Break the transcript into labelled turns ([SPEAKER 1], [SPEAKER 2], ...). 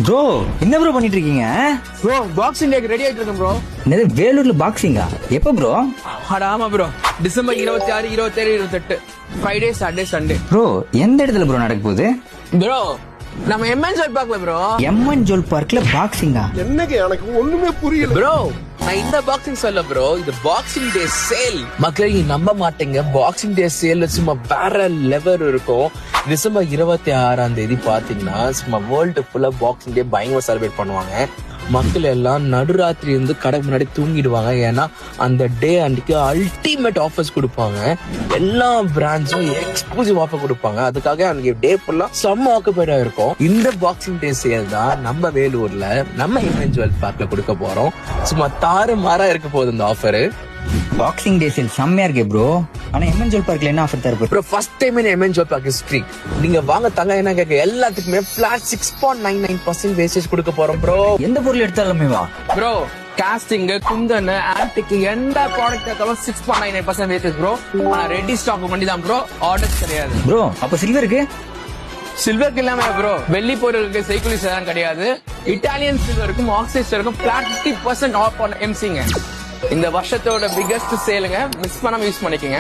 [SPEAKER 1] Bro என்ன bro பண்ணிட்டு இருக்கீங்க?
[SPEAKER 2] ப்ரோ பாக்ஸிங் டேக்கு ரெடி ஆயிட்டு இருக்கேன் ப்ரோ.
[SPEAKER 1] என்னது வேலூர்ல பாக்ஸிங்கா? எப்ப ப்ரோ?
[SPEAKER 2] ஆமா bro, December 26, 27, 28 Friday Saturday Sunday.
[SPEAKER 1] Bro எந்த இடத்துல ப்ரோ நடக்க போகுது?
[SPEAKER 2] ப்ரோ நம்ம எம்என் ஜோல் பார்க்கல ப்ரோ.
[SPEAKER 1] எம்என் ஜோல் பார்க்ல பாக்ஸிங்கா?
[SPEAKER 3] என்னங்க எனக்கு ஒண்ணுமே புரியல
[SPEAKER 2] ப்ரோ. நான் இந்த பாக்ஸிங் சொல்ல ப்ரோ, இது பாக்ஸிங் டே சேல். மக்களே நீ நம்ப மாட்டீங்க, பாக்ஸிங் டே சேல் சும்மா வேற லெவல் இருக்கும். டிசம்பர் 26 பாத்தீங்கன்னா சும்மா வேர்ல்டு ஃபுல்லா பாக்ஸிங் டே பயங்கர செலிப்ரேட் பண்ணுவாங்க. மக்கள் எல்லாம் நடுராத்திரி இருந்து கடை முன்னாடி தூங்கிடுவாங்க. ஏன்னா அந்த டே அன்னைக்கு அல்டிமேட் ஆஃபர்ஸ் கொடுப்பாங்க. எல்லா பிராண்ட்ஸும் எக்ஸ்க்ளூசிவ் ஆஃபர் கொடுப்பாங்க. அதுக்காக அன்னைக்கு டே ஃபுல்லா செம்ம ஆக்குபைடா இருக்கும். இந்த பாக்ஸிங் டே சேல் தான் நம்ம வேலூர்ல நம்ம எம்என் ஜுவல் பார்க்ல கொடுக்க போறோம். சும்மா தாறு மாறா இருக்க போகுது இந்த ஆஃபர்.
[SPEAKER 1] பாக்ஸிங் டே சேல் செம்மையா இருக்கே ப்ரோ. ஆனா எம்என் ஜோல் பார்க்ல என்ன ஆஃபர் தரப்போ?
[SPEAKER 2] Bro first time in MN jewel park history நீங்க வாங்க தங்க என்ன கேட்க எல்லாத்துக்குமே ஃபிளாட் 6.99% வேஸ்டேஜ் கொடுக்க போறோம் ப்ரோ.
[SPEAKER 1] எந்த பொருள் எடுத்தாலுமே வா
[SPEAKER 2] ப்ரோ காஸ்டிங், குந்தன், ஆன்டிக் எந்த ப்ராடக்ட் எடுத்தாலும் 6.99% வேஸ்டேஜ் ப்ரோ. ஆனா ரெடி ஸ்டாக் பண்ணி தான் ப்ரோ, ஆர்டர்ஸ் கிடையாது
[SPEAKER 1] ப்ரோ. அப்ப சில்வருக்கு?
[SPEAKER 2] சில்வருக்கு இல்லாம ப்ரோ வெள்ளி பொருளுக்கு சைக்கிள் சேதான் கிடையாது. இட்டாலியன் சில்வருக்கும் ஆக்சைஸ் இருக்கும் ஃபிளாட் 50% ஆஃப் ஆன் எம்சிங்க. இந்த வருஷத்தோட பிகெஸ்ட் சேலுங்க, மிஸ் பண்ணாம யூஸ் பண்ணிக்கங்க.